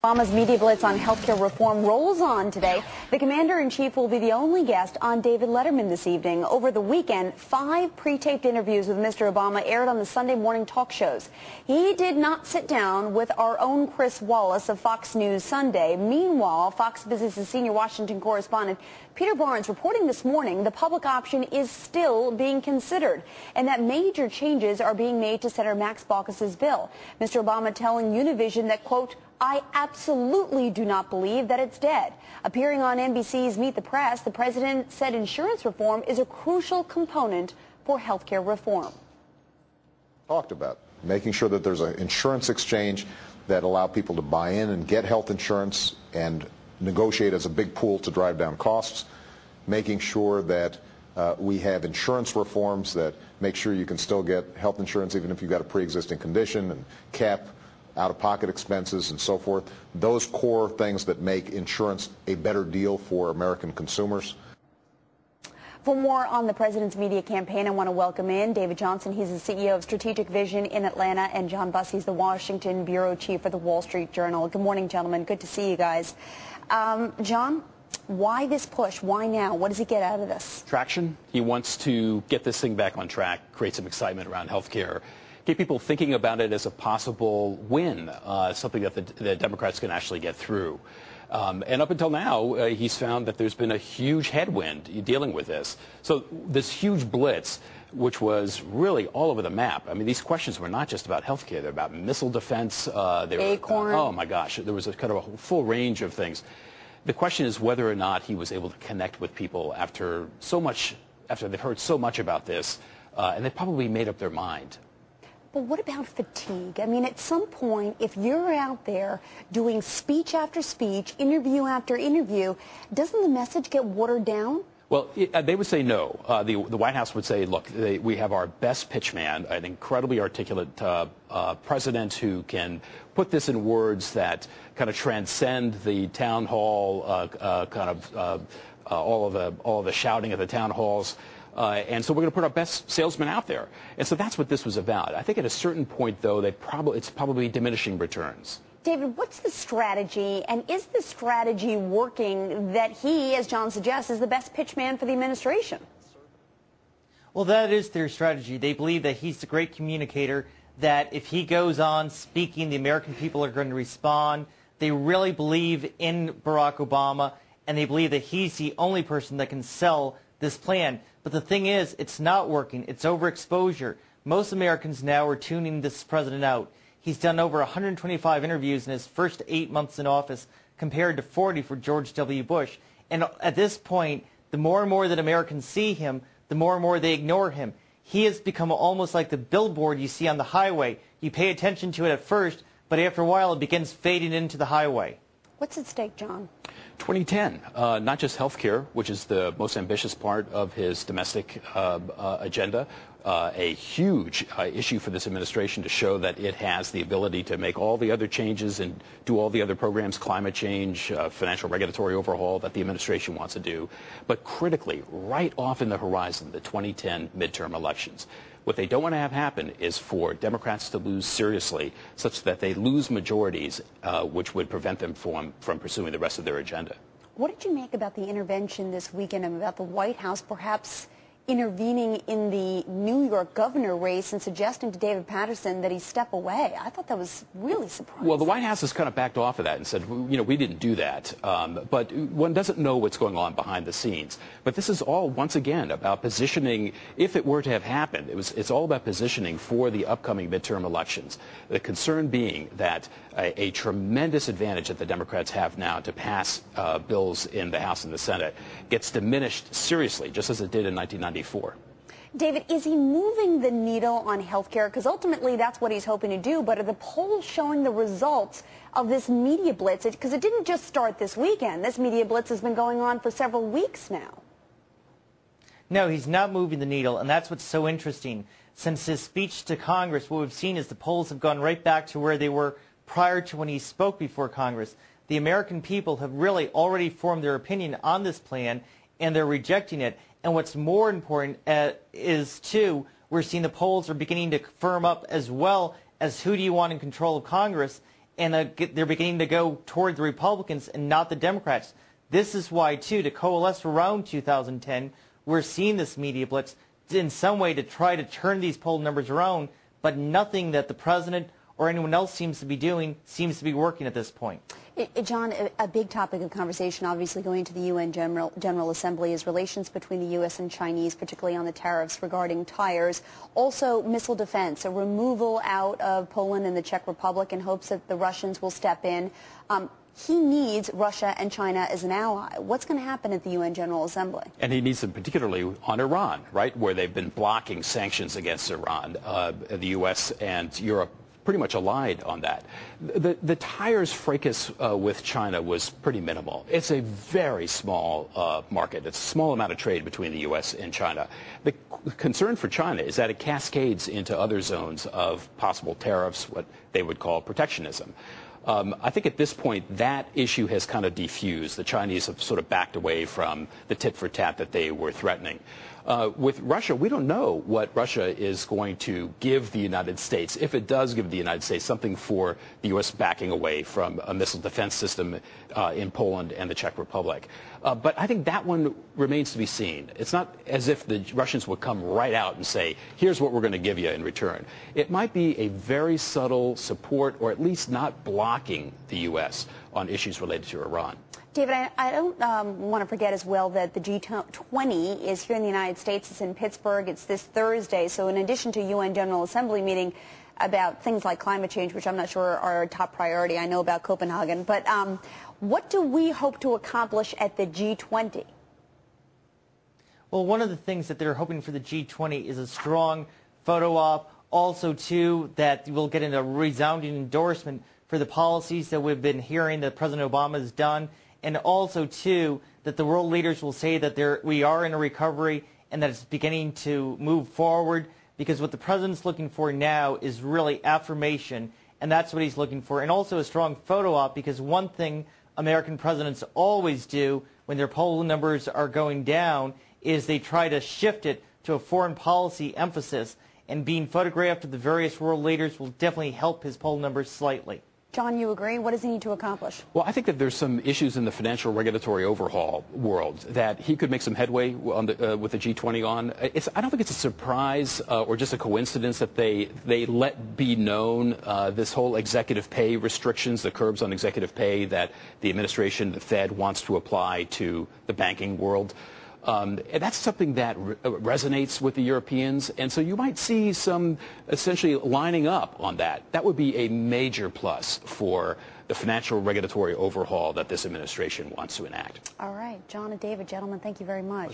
Obama's media blitz on healthcare reform rolls on today. The commander-in-chief will be the only guest on David Letterman this evening. Over the weekend, 5 pre-taped interviews with Mr. Obama aired on the Sunday morning talk shows. He did not sit down with our own Chris Wallace of Fox News Sunday. Meanwhile, Fox Business' senior Washington correspondent Peter Barnes reporting this morning the public option is still being considered and that major changes are being made to Senator Max Baucus's bill. Mr. Obama telling Univision that, quote, "I absolutely do not believe that it's dead." Appearing on NBC's Meet the Press, the president said insurance reform is a crucial component for health care reform. Talked about making sure that there's an insurance exchange that allow people to buy in and get health insurance and negotiate as a big pool to drive down costs, making sure that we have insurance reforms that make sure you can still get health insurance even if you've got a pre-existing condition, and cap out-of-pocket expenses and so forth. Those core things that make insurance a better deal for American consumers. For more on the president's media campaign, I want to welcome in David Johnson. He's the CEO of Strategic Vision in Atlanta, and John Buss, he's the Washington bureau chief for the Wall Street Journal. Good morning, gentlemen. Good to see you guys. John, why this push? Why now? What does he get out of this? Traction. He wants to get this thing back on track, create some excitement around health care, get people thinking about it as a possible win, something that the Democrats can actually get through. And up until now, he's found that there's been a huge headwind dealing with this. So this huge blitz, which was really all over the map. I mean, these questions were not just about health care. They're about missile defense. Acorn. Oh, my gosh. There was a kind of a full range of things. The question is whether or not he was able to connect with people after they've heard so much about this, and they probably made up their mind. But what about fatigue? I mean, at some point, if you're out there doing speech after speech, interview after interview, doesn't the message get watered down? Well, they would say no. The White House would say, look, we have our best pitch man, an incredibly articulate president who can put this in words that kind of transcend the town hall, all of the shouting at the town halls. And so we're going to put our best salesman out there. And so that's what this was about. I think at a certain point, though, it's probably diminishing returns. David, what's the strategy, and is the strategy working that he, as John suggests, is the best pitch man for the administration? Well, that is their strategy. They believe that he's the great communicator, that if he goes on speaking, the American people are going to respond. They really believe in Barack Obama, and they believe that he's the only person that can sell this plan. But the thing is, it's not working. It's overexposure. Most Americans now are tuning this president out. He's done over 125 interviews in his first 8 months in office, compared to 40 for George W. Bush. And at this point, the more and more that Americans see him, the more and more they ignore him. He has become almost like the billboard you see on the highway. You pay attention to it at first, but after a while it begins fading into the highway. What's at stake, John? 2010, not just health care, which is the most ambitious part of his domestic agenda, a huge issue for this administration to show that it has the ability to make all the other changes and do all the other programs, climate change, financial regulatory overhaul that the administration wants to do. But critically, right off in the horizon, the 2010 midterm elections. What they don't want to have happen is for Democrats to lose seriously, such that they lose majorities, which would prevent them from pursuing the rest of their agenda. What did you make about the intervention this weekend and about the White House perhaps intervening in the New York governor race and suggesting to David Paterson that he step away? I thought that was really surprising. Well, the White House has kind of backed off of that and said, you know, we didn't do that. But one doesn't know what's going on behind the scenes. But this is all, once again, about positioning. If it were to have happened, it's all about positioning for the upcoming midterm elections. The concern being that a tremendous advantage that the Democrats have now to pass bills in the House and the Senate gets diminished seriously, just as it did in 1994. David, is he moving the needle on health care? Because ultimately that's what he's hoping to do. But are the polls showing the results of this media blitz? Because it didn't just start this weekend. This media blitz has been going on for several weeks now. No, he's not moving the needle, and that's what's so interesting. Since his speech to Congress, what we've seen is the polls have gone right back to where they were prior to when he spoke before Congress. The American people have really already formed their opinion on this plan, and they're rejecting it. And what's more important is, too, we're seeing the polls are beginning to firm up as well as who do you want in control of Congress. and they're beginning to go toward the Republicans and not the Democrats. This is why, too, to coalesce around 2010, we're seeing this media blitz in some way to try to turn these poll numbers around, but nothing that the president or anyone else seems to be doing seems to be working at this point. John, a big topic of conversation, obviously going to the UN General Assembly, is relations between the U.S. and Chinese, particularly on the tariffs regarding tires. Also, missile defense, a removal out of Poland and the Czech Republic in hopes that the Russians will step in. He needs Russia and China as an ally. What's going to happen at the UN General Assembly? And he needs them particularly on Iran, right, where they've been blocking sanctions against Iran. The U.S. and Europe pretty much allied on that. The tires fracas with China was pretty minimal. It's a very small market. It's a small amount of trade between the U.S. and China. The concern for China is that it cascades into other zones of possible tariffs, what they would call protectionism. I think at this point that issue has kind of defused. The Chinese have sort of backed away from the tit for tat that they were threatening. With Russia, we don't know what Russia is going to give the United States, if it does give the United States something for the U.S. backing away from a missile defense system in Poland and the Czech Republic. But I think that one remains to be seen. It's not as if the Russians would come right out and say, here's what we're going to give you in return. It might be a very subtle support, or at least not blocking the U.S. on issues related to Iran. David, I don't want to forget as well that the G20 is here in the United States. It's in Pittsburgh. It's this Thursday. So in addition to UN General Assembly meeting about things like climate change, which I'm not sure are a top priority, I know about Copenhagen, but what do we hope to accomplish at the G20? Well, one of the things that they're hoping for the G20 is a strong photo op. Also, too, that we'll get a resounding endorsement for the policies that we've been hearing that President Obama has done. And also, too, that the world leaders will say that we are in a recovery and that it's beginning to move forward, because what the president's looking for now is really affirmation, and that's what he's looking for. And also a strong photo op, because one thing American presidents always do when their poll numbers are going down is they try to shift it to a foreign policy emphasis, and being photographed with the various world leaders will definitely help his poll numbers slightly. John, you agree? What does he need to accomplish? Well, I think that there's some issues in the financial regulatory overhaul world that he could make some headway on with the G20 on. I don't think it's a surprise or just a coincidence that they let be known this whole executive pay restrictions, the curbs on executive pay that the administration, the Fed, wants to apply to the banking world. And that's something that resonates with the Europeans, and so you might see some essentially lining up on that. That would be a major plus for the financial regulatory overhaul that this administration wants to enact. All right, John and David, gentlemen, thank you very much.